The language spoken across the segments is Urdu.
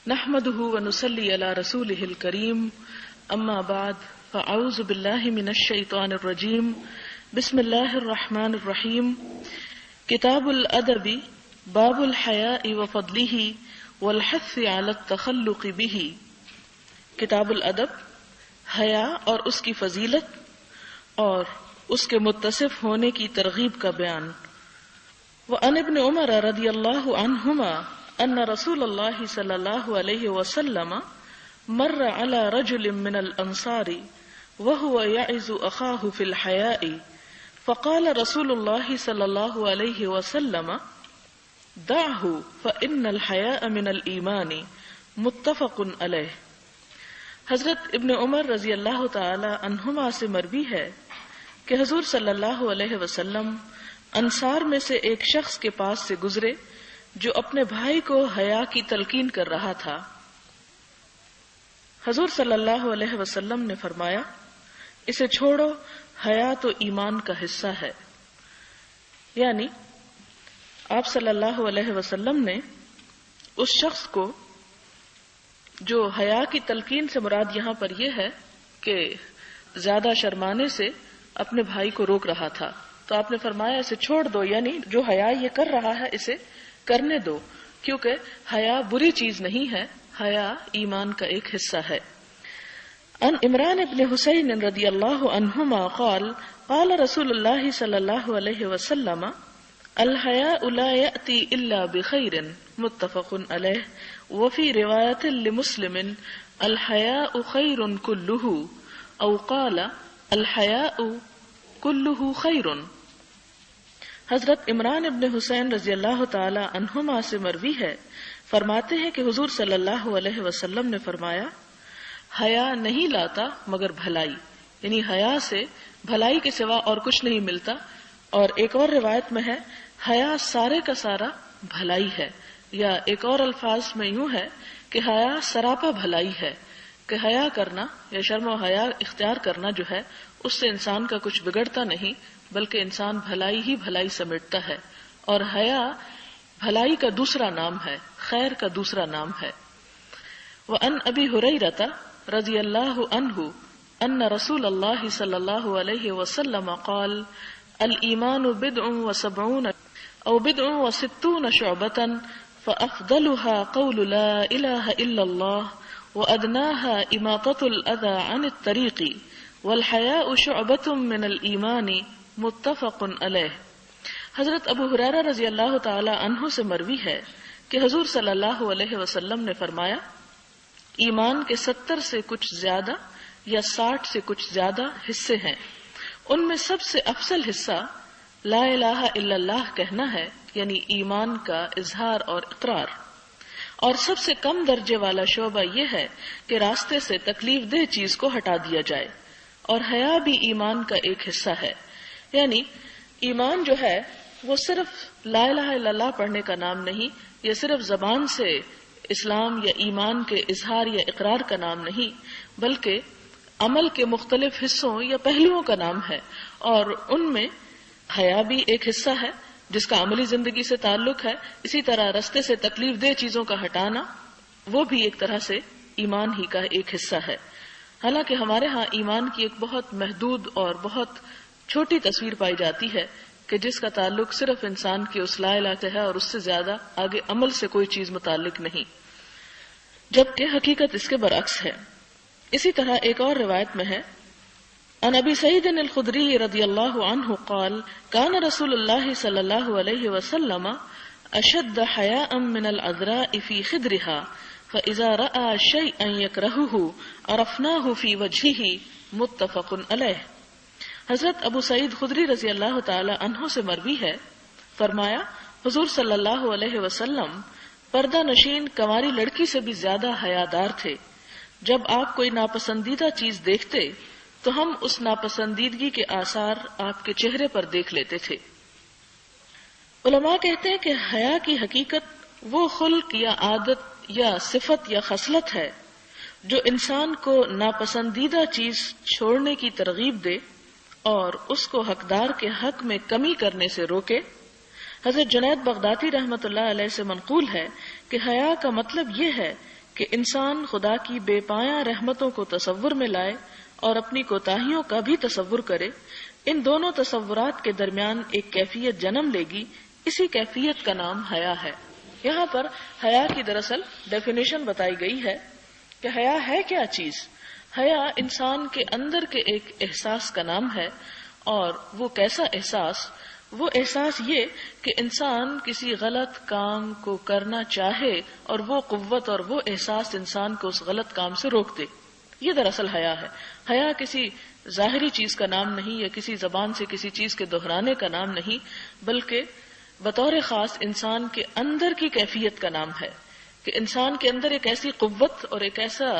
نحمده ونصلي على رسوله الكريم اما بعد فاعوذ بالله من الشيطان الرجيم بسم الله الرحمن الرحيم کتاب الادب باب الحیاء وفضله والحث على التخلق به. کتاب الادب حیا اور اس کی فضیلت اور اس کے متصف ہونے کی ترغیب کا بیان. وعن ابن عمر رضی اللہ عنہما ان رسول اللہ صلی اللہ علیہ وسلم مر على رجل من الانصار وهو يعظ اخاه في الحياء فقال رسول الله صلی اللہ علیہ وسلم دعه فإن الحياء من الإيمان متفق علیہ. حضرت ابن عمر رضی اللہ تعالی عنہما سے مروی ہے کہ حضور صلی اللہ علیہ وسلم انصار میں سے ایک شخص کے پاس سے گزرے جو اپنے بھائی کو حیا کی تلقین کر رہا تھا. حضور صلی اللہ علیہ وسلم نے فرمایا اسے چھوڑو، حیا تو ایمان کا حصہ ہے. یعنی آپ صلی اللہ علیہ وسلم نے اس شخص کو، جو حیا کی تلقین سے مراد یہاں پر یہ ہے کہ زیادہ شرمانے سے اپنے بھائی کو روک رہا تھا، تو آپ نے فرمایا اسے چھوڑ دو، یعنی جو حیا یہ کر رہا ہے اسے کرنے دو، کیونکہ حیا بری چیز نہیں ہے، حیا ایمان کا ایک حصہ ہے. ان عمران ابن حسین رضی اللہ عنہما قال قال رسول اللہ صلی اللہ علیہ وسلم الحیاء لا یأتی الا بخیر متفق علیہ. وفی روایت لمسلم الحیاء خیر کلہ او قال الحیاء کلہ خیر. حضرت عمران ابن حسین رضی اللہ تعالی عنہما سے مروی ہے، فرماتے ہیں کہ حضور صلی اللہ علیہ وسلم نے فرمایا حیا نہیں لاتا مگر بھلائی، یعنی حیا سے بھلائی کے سوا اور کچھ نہیں ملتا. اور ایک اور روایت میں ہے حیا سارے کا سارا بھلائی ہے، یا ایک اور الفاظ میں یوں ہے کہ حیا سراپا بھلائی ہے، کہ حیا کرنا یا شرم و حیا اختیار کرنا جو ہے اس سے انسان کا کچھ بگڑتا نہیں، بلکہ انسان بھلائی ہی بھلائی سمیٹتا ہے. اور حیا بھلائی کا دوسرا نام ہے، خیر کا دوسرا نام ہے. وعن ابی ہریرہ رضی اللہ عنہ ان رسول اللہ صلی اللہ علیہ وسلم قال الایمان بضع وسبعون او بضع وستون شعبۃ فافضلها قول لا الہ الا اللہ وادناها اماطۃ الاذى عن الطریق والحیاء شعبۃ من الایمان متفق علیہ. حضرت ابو ہریرہ رضی اللہ تعالی عنہ سے مروی ہے کہ حضور صلی اللہ علیہ وسلم نے فرمایا ایمان کے 70 سے کچھ زیادہ یا 60 سے کچھ زیادہ حصے ہیں، ان میں سب سے افضل حصہ لا الہ الا اللہ کہنا ہے، یعنی ایمان کا اظہار اور اقرار. اور سب سے کم درجے والا شعبہ یہ ہے کہ راستے سے تکلیف دہ چیز کو ہٹا دیا جائے. اور حیا بھی ایمان کا ایک حصہ ہے. یعنی ایمان جو ہے وہ صرف لا الہ الا اللہ پڑھنے کا نام نہیں، یا صرف زبان سے اسلام یا ایمان کے اظہار یا اقرار کا نام نہیں، بلکہ عمل کے مختلف حصوں یا پہلوؤں کا نام ہے. اور ان میں حیا بھی ایک حصہ ہے جس کا عملی زندگی سے تعلق ہے. اسی طرح رستے سے تکلیف دہ چیزوں کا ہٹانا وہ بھی ایک طرح سے ایمان ہی کا ایک حصہ ہے. حالانکہ ہمارے ہاں ایمان کی ایک بہت محدود اور بہت چھوٹی تصویر پائی جاتی ہے کہ جس کا تعلق صرف انسان کی اس لا الہ سے ہے اور اس سے زیادہ آگے عمل سے کوئی چیز متعلق نہیں، جبکہ حقیقت اس کے برعکس ہے. اسی طرح ایک اور روایت میں ہے عن ابی سعید الخدری رضی اللہ عنہ قال کان رسول اللہ صلی اللہ علیہ وسلم اشد حیاء من العذراء فی خدرها فاذا رأى شیئا یکرہہ عرفناہ فی وجہہ متفق علیہ. حضرت ابو سعید خدری رضی اللہ تعالی عنہ سے مروی ہے، فرمایا حضور صلی اللہ علیہ وسلم پردہ نشین کنواری لڑکی سے بھی زیادہ حیادار تھے. جب آپ کوئی ناپسندیدہ چیز دیکھتے تو ہم اس ناپسندیدگی کے آثار آپ کے چہرے پر دیکھ لیتے تھے. علماء کہتے ہیں کہ حیا کی حقیقت وہ خلق یا عادت یا صفت یا خصلت ہے جو انسان کو ناپسندیدہ چیز چھوڑنے کی ترغیب دے اور اس کو حقدار کے حق میں کمی کرنے سے روکے. حضرت جنید بغدادی رحمۃ اللہ علیہ سے منقول ہے کہ حیا کا مطلب یہ ہے کہ انسان خدا کی بے پایاں رحمتوں کو تصور میں لائے اور اپنی کوتاہیوں کا بھی تصور کرے، ان دونوں تصورات کے درمیان ایک کیفیت جنم لے گی، اسی کیفیت کا نام حیا ہے۔ یہاں پر حیا کی دراصل ڈیفینیشن بتائی گئی ہے کہ حیا ہے کیا چیز۔ حیا انسان کے اندر کے ایک احساس کا نام ہے، اور وہ کیسا احساس؟ وہ احساس یہ کہ انسان کسی غلط کام کو کرنا چاہے اور وہ قوت اور وہ احساس انسان کو اس غلط کام سے روک دے، یہ دراصل حیا ہے۔ حیا کسی ظاہری چیز کا نام نہیں، یا کسی زبان سے کسی چیز کے دہرانے کا نام نہیں، بلکہ بطور خاص انسان کے اندر کی کیفیت کا نام ہے، کہ انسان کے اندر ایک ایسی قوت اور ایک ایسا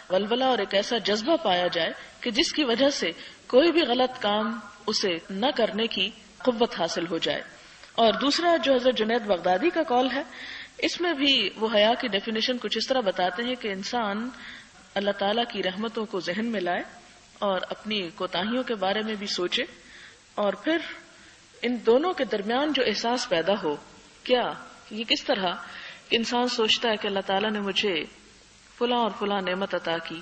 ولولہ اور ایک ایسا جذبہ پایا جائے کہ جس کی وجہ سے کوئی بھی غلط کام اسے نہ کرنے کی قوت حاصل ہو جائے۔ اور دوسرا جو حضرت جنید بغدادی کا قول ہے، اس میں بھی وہ حیا کی ڈیفینیشن کچھ اس طرح بتاتے ہیں کہ انسان اللہ تعالیٰ کی رحمتوں کو ذہن میں لائے اور اپنی کوتاہیوں کے بارے میں بھی سوچے، اور پھر ان دونوں کے درمیان جو احساس پیدا ہو، کیا یہ کس طرح کہ انسان سوچتا ہے کہ اللہ تعالیٰ نے مجھے فلاں اور فلاں نعمت عطا کی،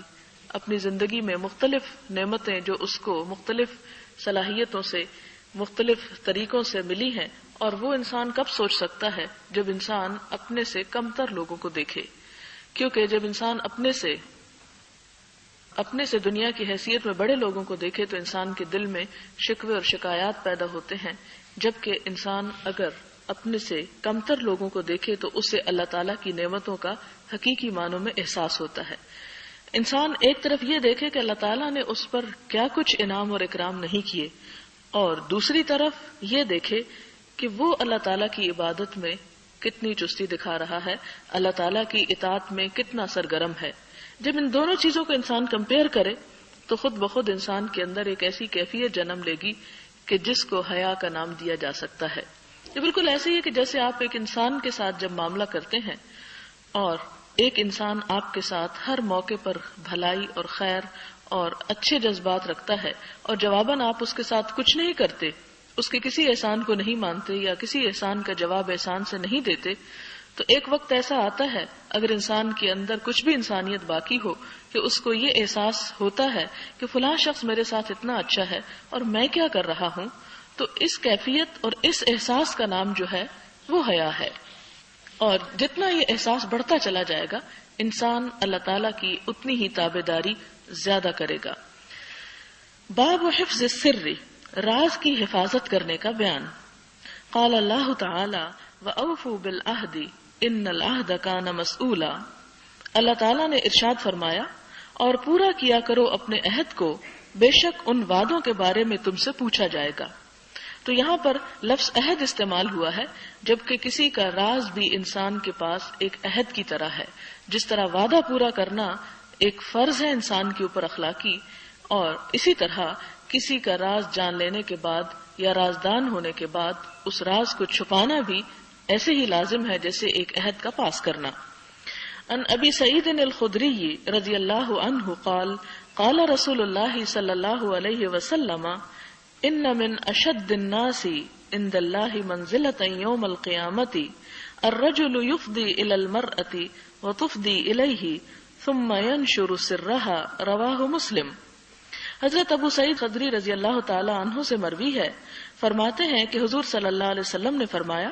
اپنی زندگی میں مختلف نعمتیں جو اس کو مختلف صلاحیتوں سے مختلف طریقوں سے ملی ہیں، اور وہ انسان کب سوچ سکتا ہے؟ جب انسان اپنے سے کمتر لوگوں کو دیکھے، کیونکہ جب انسان اپنے سے دنیا کی حیثیت میں بڑے لوگوں کو دیکھے تو انسان کے دل میں شکوے اور شکایات پیدا ہوتے ہیں، جبکہ انسان اگر اپنے سے کمتر لوگوں کو دیکھے تو اسے اللہ تعالیٰ کی نعمتوں کا حقیقی معنوں میں احساس ہوتا ہے۔ انسان ایک طرف یہ دیکھے کہ اللہ تعالیٰ نے اس پر کیا کچھ انعام اور اکرام نہیں کیے، اور دوسری طرف یہ دیکھے کہ وہ اللہ تعالیٰ کی عبادت میں کتنی چستی دکھا رہا ہے، اللہ تعالیٰ کی اطاعت میں کتنا سرگرم ہے۔ جب ان دونوں چیزوں کو انسان کمپیئر کرے تو خود بخود انسان کے اندر ایک ایسی کیفیت جنم لے گی کہ جس کو حیا کا نام دیا جا سکتا ہے۔ یہ بالکل ایسے ہی ہے کہ جیسے آپ ایک انسان کے ساتھ جب معاملہ کرتے ہیں اور ایک انسان آپ کے ساتھ ہر موقع پر بھلائی اور خیر اور اچھے جذبات رکھتا ہے، اور جواباً آپ اس کے ساتھ کچھ نہیں کرتے، اس کے کسی احسان کو نہیں مانتے یا کسی احسان کا جواب احسان سے نہیں دیتے، تو ایک وقت ایسا آتا ہے اگر انسان کے اندر کچھ بھی انسانیت باقی ہو کہ اس کو یہ احساس ہوتا ہے کہ فلاں شخص میرے ساتھ اتنا اچھا ہے اور میں کیا کر رہا ہوں، تو اس کیفیت اور اس احساس کا نام جو ہے وہ حیا ہے۔ اور جتنا یہ احساس بڑھتا چلا جائے گا انسان اللہ تعالیٰ کی اتنی ہی تابعداری زیادہ کرے گا۔ باب حفظ السر، راز کی حفاظت کرنے کا بیان۔ قال اللہ تعالی وَأَوْفُوا بِالْعَهْدِ إِنَّ الْعَهْدَ كَانَ مَسْئُولًا، اللہ تعالیٰ نے ارشاد فرمایا اور پورا کیا کرو اپنے عہد کو، بے شک ان وعدوں کے بارے میں تم سے پوچھا جائے گا۔ تو یہاں پر لفظ عہد استعمال ہوا ہے، جبکہ کسی کا راز بھی انسان کے پاس ایک عہد کی طرح ہے۔ جس طرح وعدہ پورا کرنا ایک فرض ہے انسان کے اوپر اخلاقی، اور اسی طرح کسی کا راز جان لینے کے بعد یا رازدان ہونے کے بعد اس راز کو چھپانا بھی ایسے ہی لازم ہے جیسے ایک عہد کا پاس کرنا۔ ان ابی سعید الخدری رضی اللہ عنہ قال قال رسول اللہ صلی اللہ علیہ وسلم ان من اشد الناس عند اللہ منزلة یوم القیامت الرجل یفضی الى المرأة وتفضی الیہ ثم ینشر سرها، رواہ مسلم۔ حضرت ابو سعید خدری رضی اللہ تعالی عنہ سے مروی ہے، فرماتے ہیں کہ حضور صلی اللہ علیہ وسلم نے فرمایا،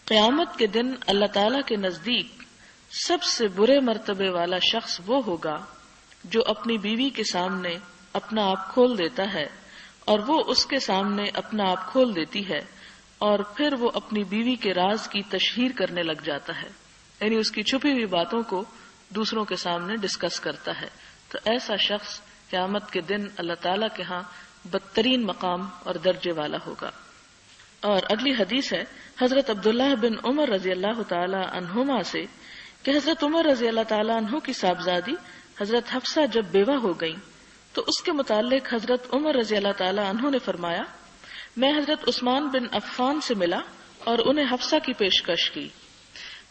قیامت کے دن اللہ تعالی کے نزدیک سب سے برے مرتبے والا شخص وہ ہوگا جو اپنی بیوی کے سامنے اپنا آپ کھول دیتا ہے اور وہ اس کے سامنے اپنا آپ کھول دیتی ہے، اور پھر وہ اپنی بیوی کے راز کی تشہیر کرنے لگ جاتا ہے، یعنی اس کی چھپی ہوئی باتوں کو دوسروں کے سامنے ڈسکس کرتا ہے۔ تو ایسا شخص قیامت کے دن اللہ تعالیٰ کے ہاں بدترین مقام اور درجے والا ہوگا۔ اور اگلی حدیث ہے حضرت عبداللہ بن عمر رضی اللہ تعالی عنہما سے کہ حضرت عمر رضی اللہ تعالی عنہ کی صاحبزادی حضرت حفصہ جب بیوہ ہو گئیں تو اس کے متعلق حضرت عمر رضی اللہ تعالی عنہ نے فرمایا، میں حضرت عثمان بن عفان سے ملا اور انہیں حفصہ کی پیشکش کی۔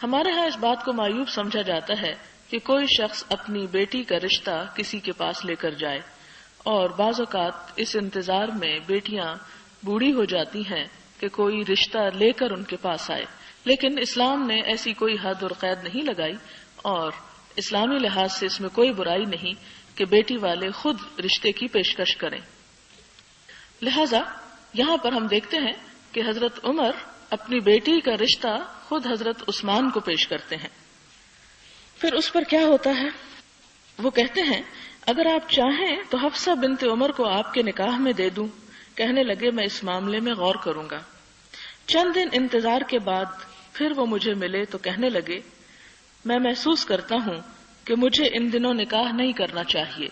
ہمارے ہاں اس بات کو معیوب سمجھا جاتا ہے کہ کوئی شخص اپنی بیٹی کا رشتہ کسی کے پاس لے کر جائے، اور بعض اوقات اس انتظار میں بیٹیاں بوڑھی ہو جاتی ہیں کہ کوئی رشتہ لے کر ان کے پاس آئے، لیکن اسلام نے ایسی کوئی حد اور قید نہیں لگائی، اور اسلامی لحاظ سے اس میں کوئی برائی نہیں کہ بیٹی والے خود رشتے کی پیشکش کریں۔ لہذا یہاں پر ہم دیکھتے ہیں کہ حضرت عمر اپنی بیٹی کا رشتہ خود حضرت عثمان کو پیش کرتے ہیں۔ پھر اس پر کیا ہوتا ہے؟ وہ کہتے ہیں اگر آپ چاہیں تو حفصہ بنت عمر کو آپ کے نکاح میں دے دوں۔ کہنے لگے میں اس معاملے میں غور کروں گا۔ چند دن انتظار کے بعد پھر وہ مجھے ملے تو کہنے لگے میں محسوس کرتا ہوں کہ مجھے ان دنوں نکاح نہیں کرنا چاہیے۔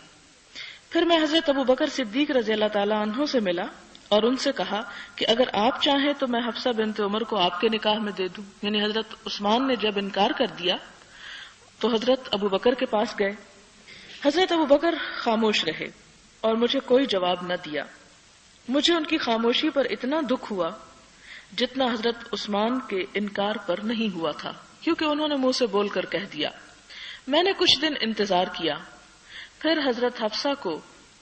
پھر میں حضرت ابو بکر صدیق رضی اللہ تعالیٰ عنہ سے ملا اور ان سے کہا کہ اگر آپ چاہیں تو میں حفصہ بنت عمر کو آپ کے نکاح میں دے دوں۔ یعنی حضرت عثمان نے جب انکار کر دیا تو حضرت ابو بکر کے پاس گئے۔ حضرت ابو بکر خاموش رہے اور مجھے کوئی جواب نہ دیا۔ مجھے ان کی خاموشی پر اتنا دکھ ہوا جتنا حضرت عثمان کے انکار پر نہیں ہوا تھا، کیونکہ انہوں نے منہ سے بول کر کہہ دیا۔ میں نے کچھ دن انتظار کیا، پھر حضرت حفصہ کو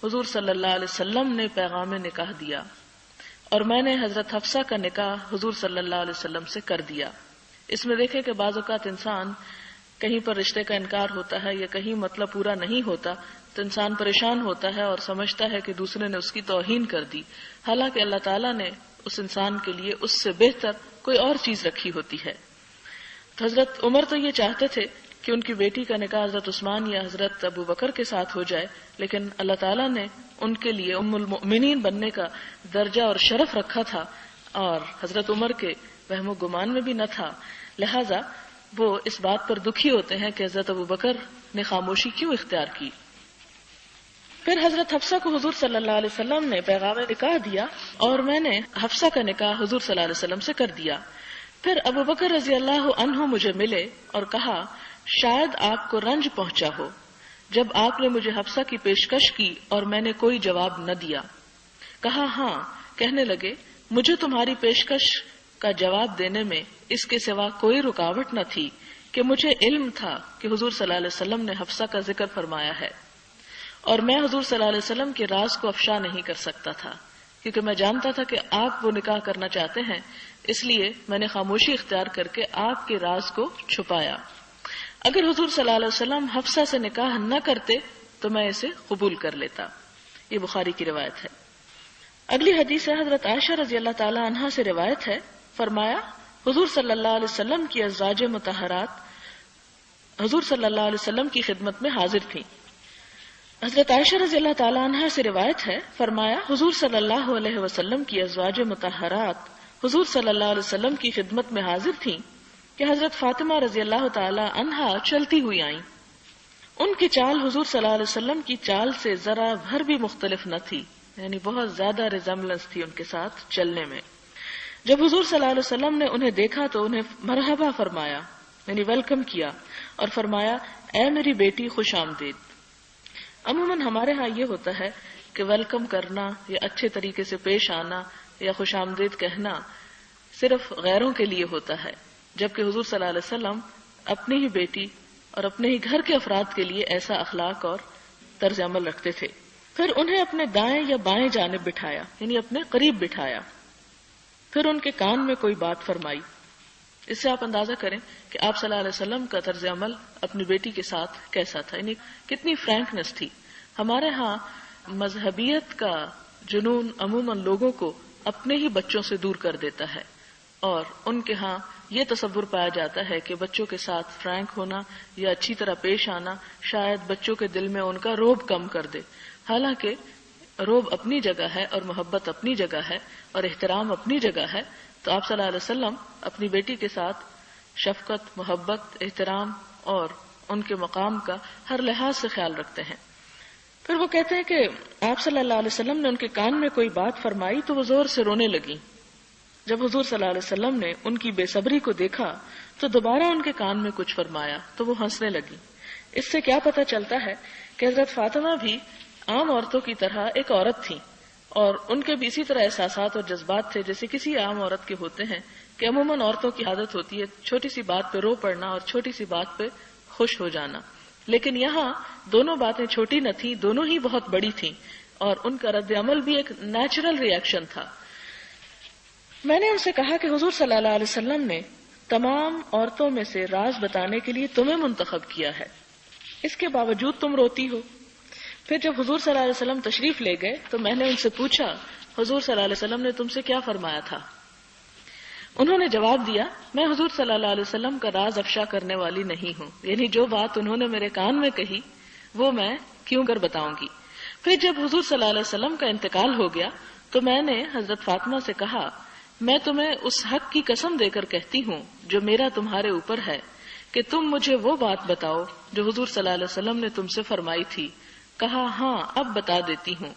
حضور صلی اللہ علیہ وسلم نے پیغام نکاح دیا اور میں نے حضرت حفصہ کا نکاح حضور صلی اللہ علیہ وسلم سے کر دیا۔ اس میں دیکھیں کہ بعض اوقات انسان کہیں پر رشتے کا انکار ہوتا ہے یا کہیں مطلب پورا نہیں ہوتا تو انسان پریشان ہوتا ہے اور سمجھتا ہے کہ دوسرے نے اس کی توہین کر دی، حالانکہ اللہ تعالیٰ نے اس انسان کے لیے اس سے بہتر کوئی اور چیز رکھی ہوتی ہے۔ تو حضرت عمر تو یہ چاہتے تھے کہ ان کی بیٹی کا نکاح حضرت عثمان یا حضرت ابو بکر کے ساتھ ہو جائے، لیکن اللہ تعالیٰ نے ان کے لیے ام المؤمنین بننے کا درجہ اور شرف رکھا تھا اور حضرت عمر کے وہم و گمان میں بھی نہ تھا، لہذا وہ اس بات پر دکھی ہوتے ہیں کہ حضرت ابو بکر نے خاموشی کیوں اختیار کی۔ پھر حضرت حفصہ کو حضور صلی اللہ علیہ وسلم نے پیغام نکاح دیا اور میں نے حفصہ کا نکاح حضور صلی اللہ علیہ وسلم سے کر دیا۔ پھر ابو بکر رضی اللہ عنہ مجھے ملے اور کہا شاید آپ کو رنج پہنچا ہو جب آپ نے مجھے حفصہ کی پیشکش کی اور میں نے کوئی جواب نہ دیا۔ کہا ہاں۔ کہنے لگے مجھے تمہاری پیشکش کا جواب دینے میں اس کے سوا کوئی رکاوٹ نہ تھی کہ مجھے علم تھا کہ حضور صلی اللہ علیہ وسلم نے حفصہ کا ذکر فرمایا ہے اور میں حضور صلی اللہ علیہ وسلم کے راز کو افشا نہیں کر سکتا تھا، کیونکہ میں جانتا تھا کہ آپ وہ نکاح کرنا چاہتے ہیں، اس لیے میں نے خاموشی اختیار کر کے آپ کے راز کو چھپایا۔ اگر حضور صلی اللہ علیہ وسلم حفصہ سے نکاح نہ کرتے تو میں اسے قبول کر لیتا۔ یہ بخاری کی روایت ہے۔ اگلی حدیث ہے حضرت عائشہ رضی اللہ تعالی عنہا سے روایت ہے، فرمایا حضور صلی اللہ علیہ وسلم کی ازواج مطہرات حضور صلی اللہ علیہ وسلم کی خدمت میں حاضر تھیں۔ حضرت عائشہ رضی اللہ تعالی عنہا سے روایت ہے، فرمایا حضور صلی اللہ علیہ وسلم کی ازواج مطہرات حضور صلی اللہ علیہ وسلم کی خدمت میں حاضر تھیں کہ حضرت فاطمہ رضی اللہ تعالی عنہا چلتی ہوئی آئیں۔ ان کی چال حضور صلی اللہ علیہ وسلم کی چال سے ذرا بھر بھی مختلف نہ تھی، یعنی بہت زیادہ ریزمبلنس تھی ان کے ساتھ چلنے میں۔ جب حضور صلی اللہ علیہ وسلم نے انہیں دیکھا تو انہیں مرحبا فرمایا، یعنی ویلکم کیا اور فرمایا اے میری بیٹی خوش آمدید۔ عموماً ہمارے ہاں یہ ہوتا ہے کہ ویلکم کرنا یا اچھے طریقے سے پیش آنا یا خوش آمدید کہنا صرف غیروں کے لیے ہوتا ہے، جبکہ حضور صلی اللہ علیہ وسلم اپنی ہی بیٹی اور اپنے ہی گھر کے افراد کے لیے ایسا اخلاق اور طرز عمل رکھتے تھے۔ پھر انہیں اپنے دائیں یا بائیں جانب بٹھایا، یعنی اپنے قریب بٹھایا، پھر ان کے کان میں کوئی بات فرمائی۔ اس سے آپ اندازہ کریں کہ آپ صلی اللہ علیہ وسلم کا طرز عمل اپنی بیٹی کے ساتھ کیسا تھا، یعنی کتنی فرینکنس تھی۔ ہمارے ہاں مذہبیت کا جنون عموماً لوگوں کو اپنے ہی بچوں سے دور کر دیتا ہے، اور ان کے ہاں یہ تصور پایا جاتا ہے کہ بچوں کے ساتھ فرینک ہونا یا اچھی طرح پیش آنا شاید بچوں کے دل میں ان کا رعب کم کر دے، حالانکہ رعب اپنی جگہ ہے اور محبت اپنی جگہ ہے اور احترام اپنی جگہ ہے۔ تو آپ صلی اللہ علیہ وسلم اپنی بیٹی کے ساتھ شفقت، محبت، احترام اور ان کے مقام کا ہر لحاظ سے خیال رکھتے ہیں۔ پھر وہ کہتے ہیں کہ آپ صلی اللہ علیہ وسلم نے ان کے کان میں کوئی بات فرمائی تو وہ زور سے رونے لگی۔ جب حضور صلی اللہ علیہ وسلم نے ان کی بے صبری کو دیکھا تو دوبارہ ان کے کان میں کچھ فرمایا تو وہ ہنسنے لگی۔ اس سے کیا پتہ چلتا ہے کہ حضرت فاطمہ بھی عام عورتوں کی طرح ایک عورت تھیں، اور ان کے بھی اسی طرح احساسات اور جذبات تھے جیسے کسی عام عورت کے ہوتے ہیں، کہ عموماً عورتوں کی عادت ہوتی ہے چھوٹی سی بات پہ رو پڑنا اور چھوٹی سی بات پہ خوش ہو جانا، لیکن یہاں دونوں باتیں چھوٹی نہ تھیں، دونوں ہی بہت بڑی تھیں، اور ان کا رد عمل بھی ایک نیچرل ری ایکشن تھا۔ میں نے ان سے کہا کہ حضور صلی اللہ علیہ وسلم نے تمام عورتوں میں سے راز بتانے کے لیے تمہیں منتخب کیا ہے، اس کے باوجود تم روتی ہو. پھر جب حضور صلی اللہ علیہ وسلم تشریف لے گئے تو میں نے ان سے پوچھا حضور صلی اللہ علیہ وسلم نے تم سے کیا فرمایا تھا؟ انہوں نے جواب دیا میں حضور صلی اللہ علیہ وسلم کا راز افشا کرنے والی نہیں ہوں، یعنی جو بات انہوں نے میرے کان میں کہی وہ میں کیوں کر بتاؤں گی. پھر جب حضور صلی اللہ علیہ وسلم کا انتقال ہو گیا تو میں نے حضرت فاطمہ سے کہا میں تمہیں اس حق کی قسم دے کر کہتی ہوں جو میرا تمہارے اوپر ہے کہ تم مجھے وہ بات بتاؤ جو حضور صلی اللہ علیہ وسلم نے تم سے فرمائی تھی. کہا ہاں اب بتا دیتی ہوں.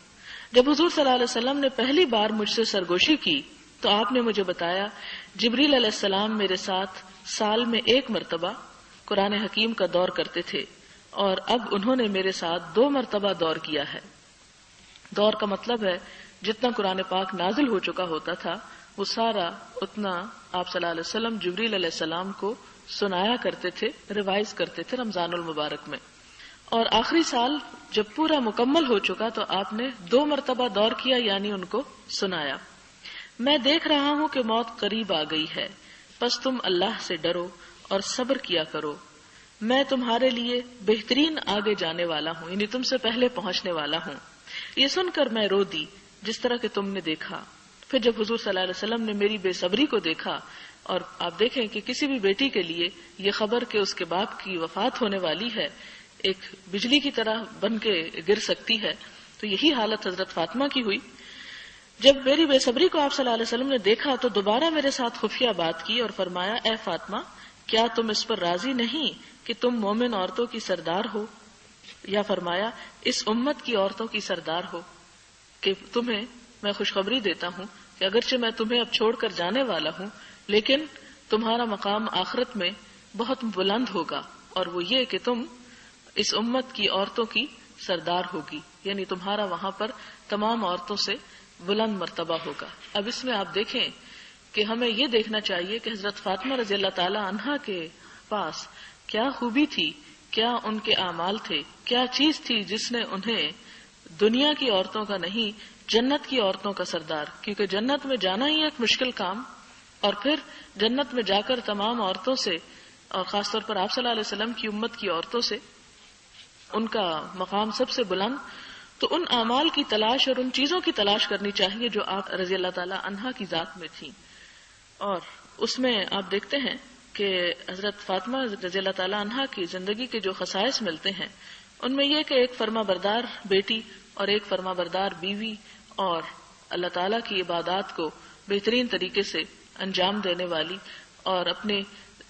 جب حضور صلی اللہ علیہ وسلم نے پہلی بار مجھ سے سرگوشی کی تو آپ نے مجھے بتایا جبریل علیہ السلام میرے ساتھ سال میں 1 مرتبہ قرآن حکیم کا دور کرتے تھے اور اب انہوں نے میرے ساتھ 2 مرتبہ دور کیا ہے. دور کا مطلب ہے جتنا قرآن پاک نازل ہو چکا ہوتا تھا وہ سارا اتنا آپ صلی اللہ علیہ وسلم جبریل علیہ السلام کو سنایا کرتے تھے، ریوائز کرتے تھے رمضان المبارک میں. اور آخری سال جب پورا مکمل ہو چکا تو آپ نے 2 مرتبہ دور کیا، یعنی ان کو سنایا. میں دیکھ رہا ہوں کہ موت قریب آ گئی ہے، پس تم اللہ سے ڈرو اور صبر کیا کرو. میں تمہارے لیے بہترین آگے جانے والا ہوں، یعنی تم سے پہلے پہنچنے والا ہوں. یہ سن کر میں رو دی جس طرح کہ تم نے دیکھا. پھر جب حضور صلی اللہ علیہ وسلم نے میری بے صبری کو دیکھا، اور آپ دیکھیں کہ کسی بھی بیٹی کے لیے یہ خبر کہ اس کے باپ کی وفات ہونے والی ہے ایک بجلی کی طرح بن کے گر سکتی ہے، تو یہی حالت حضرت فاطمہ کی ہوئی. جب میری بے صبری کو آپ صلی اللہ علیہ وسلم نے دیکھا تو دوبارہ میرے ساتھ خفیہ بات کی اور فرمایا اے فاطمہ کیا تم اس پر راضی نہیں کہ تم مومن عورتوں کی سردار ہو، یا فرمایا اس امت کی عورتوں کی سردار ہو، کہ تمہیں میں خوشخبری دیتا ہوں کہ اگرچہ میں تمہیں اب چھوڑ کر جانے والا ہوں لیکن تمہارا مقام آخرت میں بہت بلند ہوگا، اور وہ یہ کہ تم اس امت کی عورتوں کی سردار ہوگی، یعنی تمہارا وہاں پر تمام عورتوں سے بلند مرتبہ ہوگا. اب اس میں آپ دیکھیں کہ ہمیں یہ دیکھنا چاہیے کہ حضرت فاطمہ رضی اللہ تعالی عنہا کے پاس کیا خوبی تھی، کیا ان کے اعمال تھے، کیا چیز تھی جس نے انہیں دنیا کی عورتوں کا نہیں جنت کی عورتوں کا سردار، کیونکہ جنت میں جانا ہی ایک مشکل کام، اور پھر جنت میں جا کر تمام عورتوں سے اور خاص طور پر آپ صلی اللہ علیہ وسلم کی امت کی عورتوں سے ان کا مقام سب سے بلند. تو ان اعمال کی تلاش اور ان چیزوں کی تلاش کرنی چاہیے جو آپ رضی اللہ تعالی عنہا کی ذات میں تھیں. اور اس میں آپ دیکھتے ہیں کہ حضرت فاطمہ رضی اللہ تعالی عنہا کی زندگی کے جو خصائص ملتے ہیں ان میں یہ کہ ایک فرما بردار بیٹی اور ایک فرما بردار بیوی اور اللہ تعالیٰ کی عبادات کو بہترین طریقے سے انجام دینے والی اور اپنے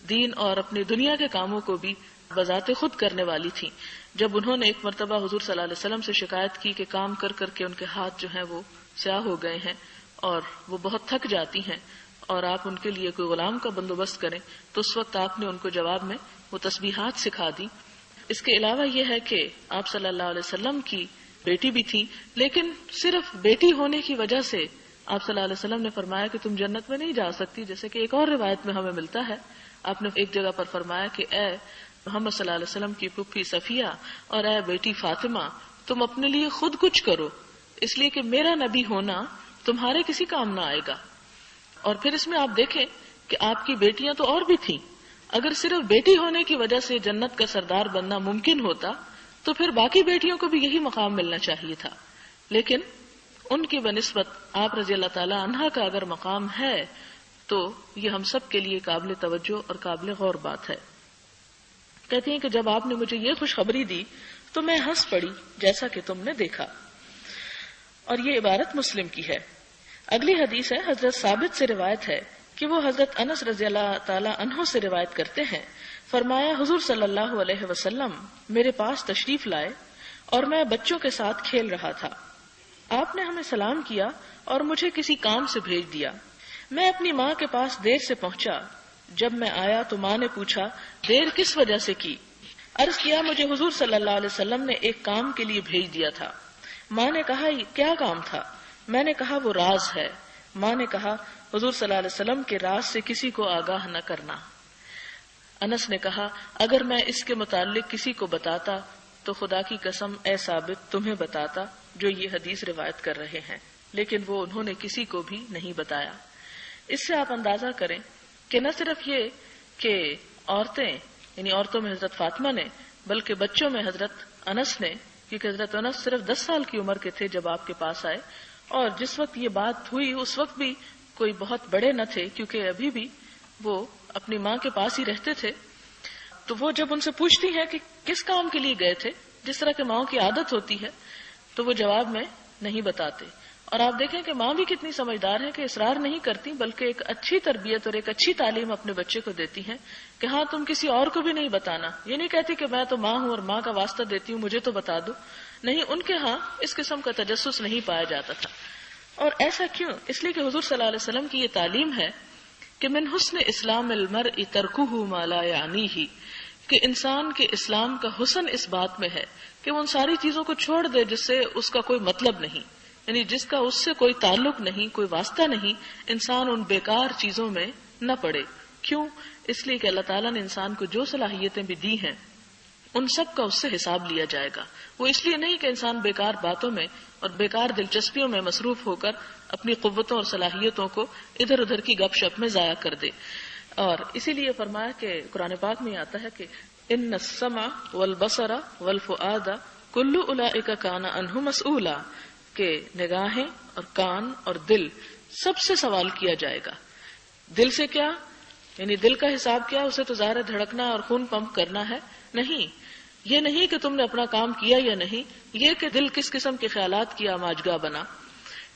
دین اور اپنی دنیا کے کاموں کو بھی بذات خود کرنے والی تھی. جب انہوں نے ایک مرتبہ حضور صلی اللہ علیہ وسلم سے شکایت کی کہ کام کر کر کے ان کے ہاتھ جو ہیں وہ سیاہ ہو گئے ہیں اور وہ بہت تھک جاتی ہیں اور آپ ان کے لیے کوئی غلام کا بندوبست کریں، تو اس وقت آپ نے ان کو جواب میں وہ تسبیحات سکھا دی. اس کے علاوہ یہ ہے کہ آپ صلی اللہ علیہ وسلم کی بیٹی بھی تھی، لیکن صرف بیٹی ہونے کی وجہ سے آپ صلی اللہ علیہ وسلم نے فرمایا کہ تم جنت میں نہیں جا سکتی، جیسے کہ ایک اور روایت میں ہمیں ملتا ہے. آپ نے ایک جگہ پر فرمایا کہ اے محمد صلی اللہ علیہ وسلم کی پھوپھی صفیہ اور اے بیٹی فاطمہ تم اپنے لیے خود کچھ کرو، اس لیے کہ میرا نبی ہونا تمہارے کسی کام نہ آئے گا. اور پھر اس میں آپ دیکھیں کہ آپ کی بیٹیاں تو اور بھی تھیں. اگر صرف بیٹی ہونے کی وجہ سے جنت کا سردار بننا ممکن ہوتا تو پھر باقی بیٹیوں کو بھی یہی مقام ملنا چاہیے تھا، لیکن ان کی بنسبت آپ رضی اللہ تعالی عنہا کا اگر مقام ہے تو یہ ہم سب کے لیے قابل توجہ اور قابل غور بات ہے. کہتی ہیں کہ جب آپ نے مجھے یہ خوشخبری دی تو میں ہنس پڑی جیسا کہ تم نے دیکھا. اور یہ عبارت مسلم کی ہے. اگلی حدیث ہے حضرت ثابت سے روایت ہے کہ وہ حضرت انس رضی اللہ تعالی عنہ سے روایت کرتے ہیں، فرمایا حضور صلی اللہ علیہ وسلم میرے پاس تشریف لائے اور میں بچوں کے ساتھ کھیل رہا تھا. آپ نے ہمیں سلام کیا اور مجھے کسی کام سے بھیج دیا. میں اپنی ماں کے پاس دیر سے پہنچا. جب میں آیا تو ماں نے پوچھا دیر کس وجہ سے کی؟ عرض کیا مجھے حضور صلی اللہ علیہ وسلم نے ایک کام کے لیے بھیج دیا تھا. ماں نے کہا کیا کام تھا؟ میں نے کہا وہ راز ہے. ماں نے کہا حضور صلی اللہ علیہ وسلم کے راز سے کسی کو آگاہ نہ کرنا. انس نے کہا اگر میں اس کے متعلق کسی کو بتاتا تو خدا کی قسم اے ثابت تمہیں بتاتا جو یہ حدیث روایت کر رہے ہیں، لیکن وہ انہوں نے کسی کو بھی نہیں بتایا. اس سے آپ اندازہ کریں کہ نہ صرف یہ کہ عورتیں یعنی عورتوں میں حضرت فاطمہ نے بلکہ بچوں میں حضرت انس نے، کیونکہ حضرت انس صرف 10 سال کی عمر کے تھے جب آپ کے پاس آئے، اور جس وقت یہ بات ہوئی اس وقت بھی کوئی بہت بڑے نہ تھے، کیونکہ ابھی بھی وہ اپنی ماں کے پاس ہی رہتے تھے. تو وہ جب ان سے پوچھتی ہیں کہ کس کام کے لیے گئے تھے، جس طرح کہ ماؤں کی عادت ہوتی ہے، تو وہ جواب میں نہیں بتاتے. اور آپ دیکھیں کہ ماں بھی کتنی سمجھدار ہے کہ اصرار نہیں کرتی، بلکہ ایک اچھی تربیت اور ایک اچھی تعلیم اپنے بچے کو دیتی ہیں کہ ہاں تم کسی اور کو بھی نہیں بتانا. یہ نہیں کہتی کہ میں تو ماں ہوں اور ماں کا واسطہ دیتی ہوں، مجھے تو بتا دو. نہیں، ان کے ہاں اس قسم کا تجسس نہیں پایا جاتا تھا. اور ایسا کیوں؟ اس لیے کہ حضور صلی اللہ علیہ وسلم کی یہ تعلیم ہے کہ من حسن اسلام المرء ترکہ ما لا یعنیہ، کہ انسان کے اسلام کا حسن اس بات میں ہے کہ وہ ان ساری چیزوں کو چھوڑ دے جس سے اس کا کوئی مطلب نہیں، یعنی جس کا اس سے کوئی تعلق نہیں، کوئی واسطہ نہیں. انسان ان بیکار چیزوں میں نہ پڑے. کیوں؟ اس لیے کہ اللہ تعالیٰ نے انسان کو جو صلاحیتیں بھی دی ہیں ان سب کا اس سے حساب لیا جائے گا. وہ اس لیے نہیں کہ انسان بیکار باتوں میں اور بیکار دلچسپیوں میں مصروف ہو کر اپنی قوتوں اور صلاحیتوں کو ادھر ادھر کی گپ شپ میں ضائع کر دے. اور اسی لیے فرمایا کہ قرآن پاک میں آتا ہے کہ ان السمع والبصر والفؤاد کل اولئک کان عنہ مسئولا، کہ نگاہیں اور کان اور دل سب سے سوال کیا جائے گا. دل سے کیا؟ یعنی دل کا حساب کیا؟ اسے تو ظاہر دھڑکنا اور خون پمپ کرنا ہے. نہیں، یہ نہیں کہ تم نے اپنا کام کیا یا نہیں، یہ کہ دل کس قسم کے خیالات کی آماجگاہ بنا،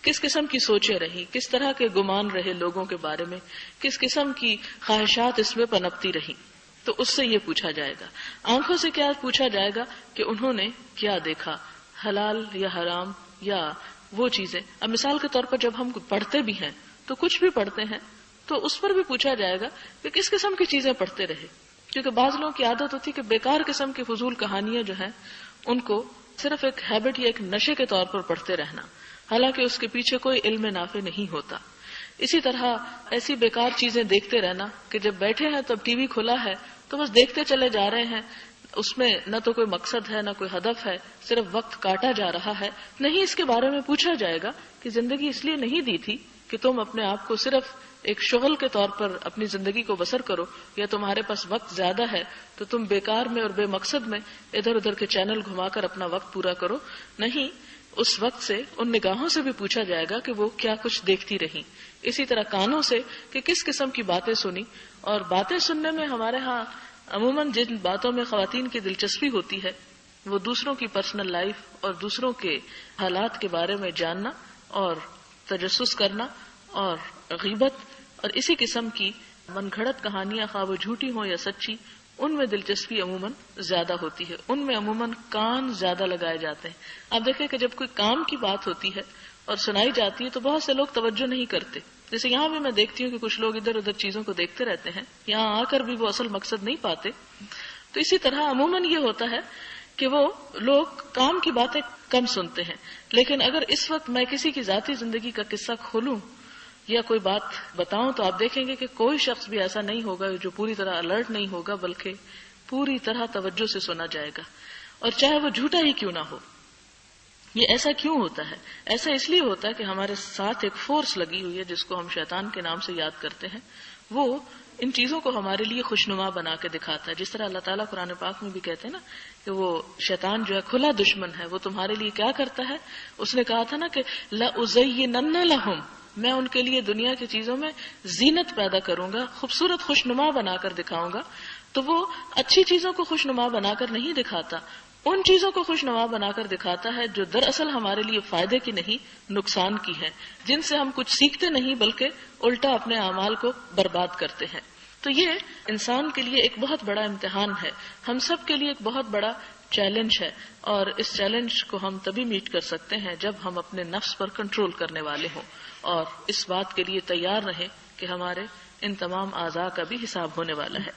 کس قسم کی سوچیں رہی، کس طرح کے گمان رہے لوگوں کے بارے میں، کس قسم کی خواہشات اس میں پنپتی رہی. تو اس سے یہ پوچھا جائے گا. آنکھوں سے کیا پوچھا جائے گا کہ انہوں نے کیا دیکھا، حلال یا حرام یا وہ چیزیں. اب مثال کے طور پر جب ہم پڑھتے بھی ہیں تو کچھ بھی پڑھتے ہیں تو اس پر بھی پوچھا جائے گا کہ کس قسم کی چیزیں پڑھتے رہے. کیونکہ بعض لوگوں کی عادت ہوتی ہے کہ بیکار قسم کی فضول کہانیاں جو ہیں ان کو صرف ایک ہیبٹ یا ایک نشے کے طور پر پڑھتے رہنا، حالانکہ اس کے پیچھے کوئی علم نافع نہیں ہوتا. اسی طرح ایسی بیکار چیزیں دیکھتے رہنا کہ جب بیٹھے ہیں تو اب ٹی وی کھلا ہے تو بس دیکھتے چلے جا رہے ہیں، اس میں نہ تو کوئی مقصد ہے نہ کوئی ہدف ہے، صرف وقت کاٹا جا رہا ہے. نہیں، اس کے بارے میں پوچھا جائے گا کہ زندگی اس لیے نہیں دی تھی کہ تم اپنے آپ کو صرف ایک شغل کے طور پر اپنی زندگی کو بسر کرو، یا تمہارے پاس وقت زیادہ ہے تو تم بیکار میں اور بے مقصد میں ادھر ادھر کے چینل گھما کر اپنا وقت پورا کرو. نہیں، اس وقت سے ان نگاہوں سے بھی پوچھا جائے گا کہ وہ کیا کچھ دیکھتی رہی. اسی طرح کانوں سے کہ کس قسم کی باتیں سنی. اور باتیں سننے میں ہمارے ہاں عموماً جن باتوں میں خواتین کی دلچسپی ہوتی ہے وہ دوسروں کی پرسنل لائف اور دوسروں کے حالات کے بارے میں جاننا اور تجسس کرنا اور غیبت اور اسی قسم کی من گھڑت کہانیاں، خواہ وہ جھوٹی ہوں یا سچی، ان میں دلچسپی عموماً زیادہ ہوتی ہے. ان میں عموماً کان زیادہ لگائے جاتے ہیں. آپ دیکھیں کہ جب کوئی کام کی بات ہوتی ہے اور سنائی جاتی ہے تو بہت سے لوگ توجہ نہیں کرتے. جیسے یہاں بھی میں دیکھتی ہوں کہ کچھ لوگ ادھر ادھر چیزوں کو دیکھتے رہتے ہیں، یہاں آ کر بھی وہ اصل مقصد نہیں پاتے. تو اسی طرح عموماً یہ ہوتا ہے کہ وہ لوگ کام کی باتیں کم سنتے ہیں. لیکن اگر اس وقت میں کسی کی ذاتی زندگی کا قصہ کھولوں یا کوئی بات بتاؤں تو آپ دیکھیں گے کہ کوئی شخص بھی ایسا نہیں ہوگا جو پوری طرح الرٹ نہیں ہوگا، بلکہ پوری طرح توجہ سے سنا جائے گا، اور چاہے وہ جھوٹا ہی کیوں نہ ہو. یہ ایسا کیوں ہوتا ہے؟ ایسا اس لیے ہوتا ہے کہ ہمارے ساتھ ایک فورس لگی ہوئی ہے جس کو ہم شیطان کے نام سے یاد کرتے ہیں. وہ ان چیزوں کو ہمارے لیے خوشنما بنا کے دکھاتا ہے. جس طرح اللہ تعالیٰ قرآن پاک میں بھی کہتے ہیں نا کہ وہ شیطان جو ہے کھلا دشمن ہے. وہ تمہارے لیے کیا کرتا ہے؟ اس نے کہا تھا نا کہ لَأُزَيِّنَنَّ لَهُمْ، میں ان کے لیے دنیا کی چیزوں میں زینت پیدا کروں گا، خوبصورت خوشنما بنا کر دکھاؤں گا. تو وہ اچھی چیزوں کو خوشنما بنا کر نہیں دکھاتا، ان چیزوں کو خوشنما بنا کر دکھاتا ہے جو دراصل ہمارے لیے فائدے کی نہیں، نقصان کی ہے، جن سے ہم کچھ سیکھتے نہیں بلکہ الٹا اپنے اعمال کو برباد کرتے ہیں. تو یہ انسان کے لیے ایک بہت بڑا امتحان ہے، ہم سب کے لیے ایک بہت بڑا چیلنج ہے. اور اس چیلنج کو ہم تبھی میٹ کر سکتے ہیں جب ہم اپنے نفس پر کنٹرول کرنے والے ہوں اور اس بات کے لیے تیار رہیں کہ ہمارے ان تمام اعضاء کا بھی حساب ہونے والا ہے.